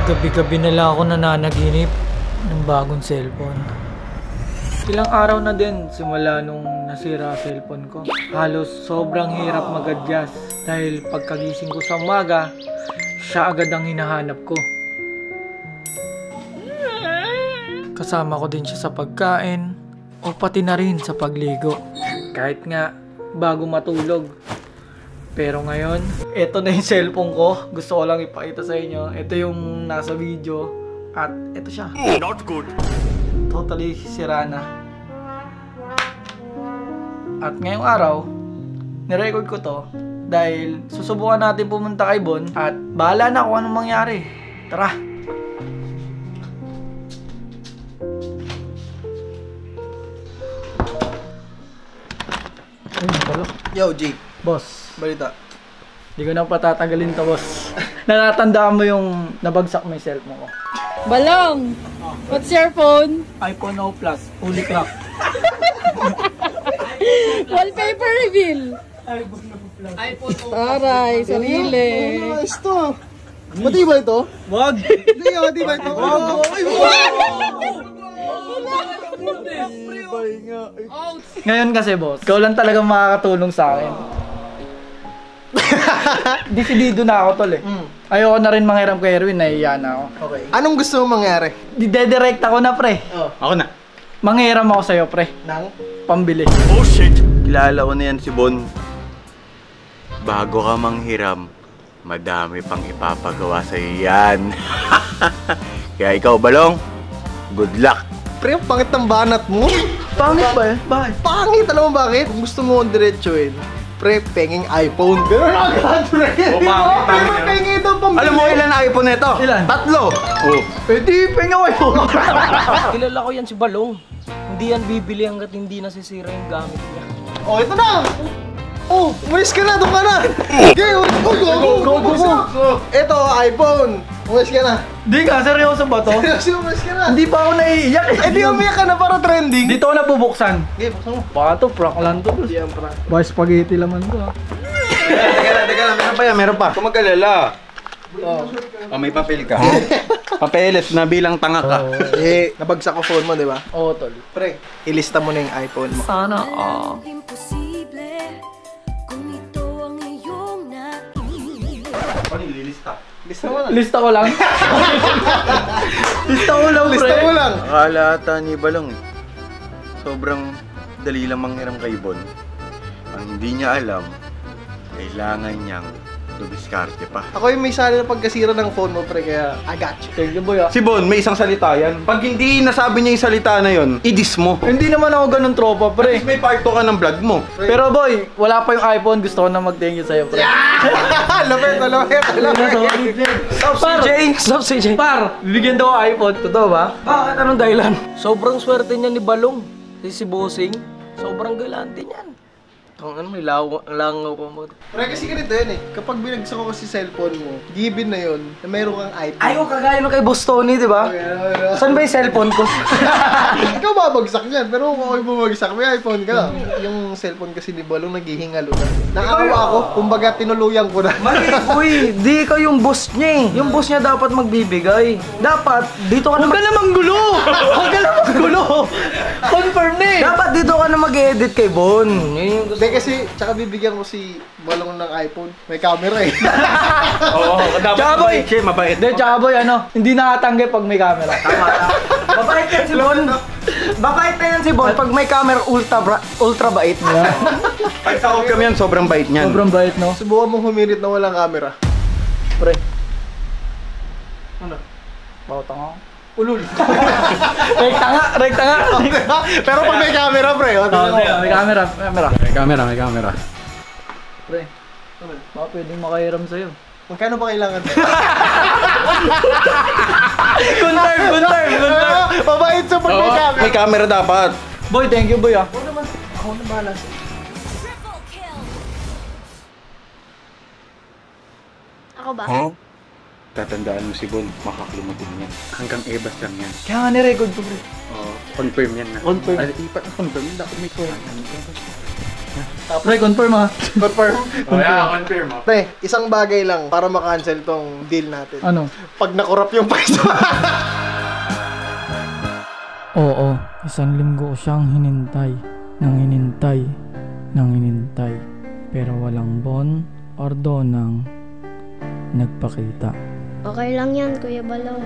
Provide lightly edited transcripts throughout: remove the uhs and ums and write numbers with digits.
Gabi-gabi na lang ako nananaginip ng bagong cellphone. Ilang araw na din simula nung nasira cellphone ko. Halos sobrang hirap mag-adjust dahil pagkagising ko sa umaga, siya agad ang hinahanap ko. Kasama ko din siya sa pagkain o pati na rin sa pagligo. Kahit nga bago matulog. Pero ngayon, eto na yung cellphone ko. Gusto ko lang ipakita sa inyo. Ito yung nasa video. At eto siya. Not good. Totally sira na. At ngayong araw, nirecord ko to dahil susubukan natin pumunta kay Bon at bahala na kung anong mangyari. Tara! Yo, Jake. Boss, Balita. di ko na patatagalin to, boss. Natatandaan mo yung nabagsak mo yung cellphone ko. Balong! What's your phone? iPhone 0 Plus, fully cracked. Wallpaper reveal! Taray, sarili. Ayos to. Matibay ito? Wag! Hindi, matibay ito. Ay, Ngayon kasi, boss, ikaw lang talaga makakatulong sa akin. Decidido na ako, tol eh. Ayoko na rin manghiram kay Erwin, nahihiya na ako. Okay. Anong gusto mong mangyari? Didedirect ako na, pre. Ako na. Manghiram ako sa'yo, pre. Nang? Pambili. Oh shit! Kilala ko na yan si Bon. Bago ka manghiram, madami pang ipapagawa sa yan. Kaya ikaw, Balong, good luck. Pre, ang pangit ng banat mo. Pangit ba eh? Bakit? Pangit, alam mo bakit? Kung gusto mo diretsuin, pre, penging iPhone. Ganun agad, pre. O, pangit Pre, penging ito pang Alam mo ilan ang iPhone nito? Ilan? 3. Oh. Pwede, pengaw iPhone. Kilala ko yan si Balong. Hindi yan bibili hanggat hindi nasisira yung gamit niya. Oh, ito na! Oh, umalis ka na, doon ka na! Okay, go! Ito, iPhone! Umalis ka na! Di ka, seryoso ba to? Seryoso, umalis ka na! Hindi pa ako naiiyak eh. Eh, di umiyak ka na para trending! Dito ako nabubuksan. Okay, buksan mo. Baka to, prank lang to. Hindi ang prank. Boy, spaghetti laman to ha. Teka lang, meron pa. Kung mag-alala. Oh, may papel ka. Papeles na bilang tanga ka. Eh, nabagsak ko phone mo, di ba? Oo, tol. Pre, ilista mo na yung iPhone mo. Sana, Imposible kung ito ang iyong naiinip. Ano ililista? Lista mo na. lista ko lang. Lista ko lang, pre. Lista mo lang. Akala ata ni Balong, sobrang dali lang manghiram kay Bon. Ang hindi niya alam, kailangan niyang dumiskarte pa. Ako yung may sali na pagkasira ng phone mo, pre, kaya I got you. Thank you, boy ah. Si Bon, may isang salita yan. Pag hindi nasabi niya yung salita na yon, i-diss mo. Hindi naman ako ganun tropa, pre. May part 2 ka ng vlog mo. Pero boy, wala pa yung iPhone. Gusto ko na mag-thank you sa'yo, pre. Lapit. Stop CJ! Stop CJ! Par, bibigyan daw ako iPhone. Totoo ba? Bakit? Anong dahilan? Sobrang swerte niya ni Balong. Si Bossing. Sobrang galante niyan. Ang ano, may langaw pa mo. Pre, kasi ganito yun eh. Kapag binagsak ko si cellphone mo, given na yun, na mayroon kang iPhone. Ayaw, kagaya nung kay Boss Tony, di ba? Saan ba yung cellphone ko? Ikaw babagsak yan, pero kung ako bumagsak, may iPhone ka. Yung cellphone kasi ni Balong naghihingalo na. Nakawa ako, kumbaga tinuluyan ko na. Mali, uy, di ikaw yung boss niya eh. Yung boss niya dapat magbibigay. Dapat, dito ka na Huwag ka na manggulo! Huwag ka na manggulo! Confirm na eh! Dapat dito ka na mag-edit kay Bon. Yun yung gusto. Hindi kasi, tsaka bibigyan ko si Balong ng iPhone. May camera eh. Oo, dapat Tsaka, boy. mabait siya, mabait. Hindi, tsaka boy, hindi nakatanggi pag may camera. Tama. Babait yan si Bon. Babait na yan si Bon. Pag may camera, ultra bait niya. Pag sa kami yan, sobrang bait niyan. Sobrang bait, no? Subukan mong humirit na walang camera. Pre. Ano? Bawat nga. Ulul. Rekta nga. Pero pag may camera, pre. May camera. May camera. Pre. Baka pwedeng makahiram sa'yo. Magkano ba kailangan? Confirm. Mabait sa pag may camera. May camera dapat. Boy, thank you, boy ah. Ako na bahala sa'yo. Triple kill. Ako ba? Tatandaan mo si Bon, makaklumating yan. Hanggang ebas lang yan. Kaya nga nirecord ko, pre. Oo, confirm yan na. Confirm. Ay, ipat na confirm, dapat may kuha. Pre, confirm ha. Confirm. confirm. Pre, isang bagay lang para makancel tong deal natin. Ano? Pag nakorap yung pwesto. Oo, isang linggo ko siyang hinintay. Nang hinintay. Pero walang Bon or Donang nagpakita. Okay lang yan, Kuya Balong.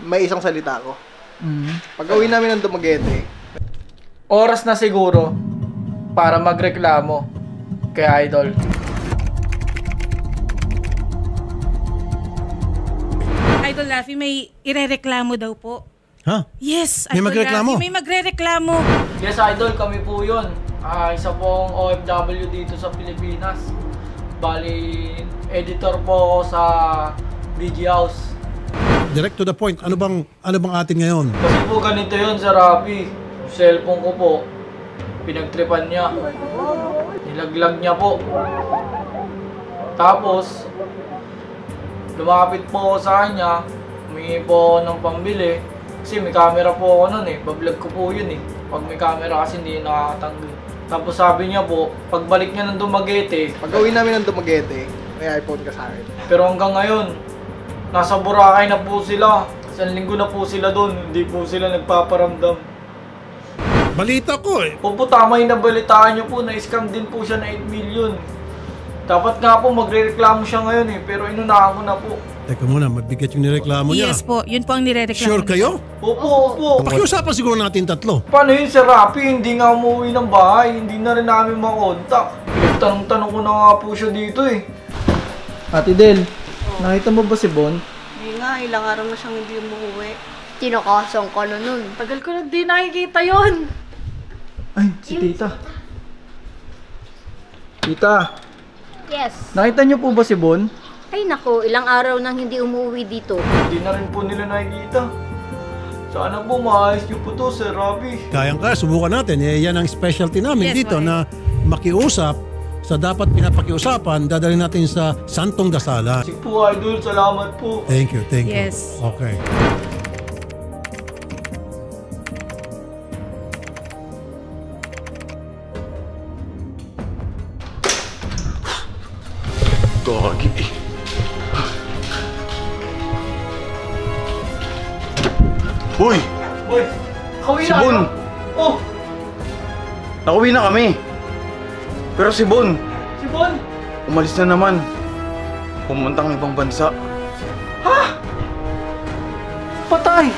May isang salita ko. Mhm. Pag uwi namin ng Dumaguete, Oras na siguro para magreklamo kay Idol. Idol Rafi, may irereklamo daw po. Ha? Yes, May Idol magreklamo? Rafi, may magrereklamo. Yes, Idol, kami po yun. Isa pong OFW dito sa Pilipinas. Bali, editor po ako sa BG House. Direct to the point. Ano bang atin ngayon? Kasi po ganito yun, Sir Rafi. Cellphone ko po, pinagtripan niya. Nilaglag niya po. Tapos, lumapit po ako sa kanya. Humingi po ako ng pambili. Kasi may camera po ako nun eh. Bablog ko po yun eh. Pag may camera kasi hindi nakakatanggal. Tapos sabi niya po, pagbalik niya ng Dumaguete, pag uwi namin ng Dumaguete, may iPhone ka sa akin. pero hanggang ngayon, nasa Boracay na po sila. Isang linggo na po sila doon. Hindi po sila nagpaparamdam. Balita ko eh. Opo, tama yung nabalitaan niyo po. Na-scam din po siya na 8 million. Dapat nga po magre-reklamo siya ngayon eh. Pero inunahan ko na po. Teka muna, mabigat yung nireklamo niya. Yes po, yun po ang nirereklamo. Sure kayo? Opo. Pakiusapan siguro natin tatlo. Paano yun, Sir Rafi? Hindi nga umuwi ng bahay. Hindi na rin namin makontak. Tanong-tanong ko na nga po siya dito eh. Ate Del, nakita mo ba si Bon? Hindi nga, ilang araw na siyang hindi umuwi. Tinakasang ka na nun. Tagal ko na di nakikita yon. Ay, si Tita. Tita, Yes. nakita niyo po ba si Bon? Ay nako, ilang araw nang hindi umuwi dito. Hindi na rin po nila nakikita. Sana po maayos niyo po to, Sir Rafi. Kayang-kaya, subukan natin. Yan ang specialty namin Yes, dito okay. na makiusap sa dapat pinapakiusapan, dadalhin natin sa Santong Dasala. Sige po, Idol. Salamat po. Thank you. Yes. Okay. Gagi. Uy! Uy, kauwi Si na. Bon! Oh, Nakauwi na kami! Pero si Bon, si Bon. umalis na naman. Pumuntang ibang bansa. Patay.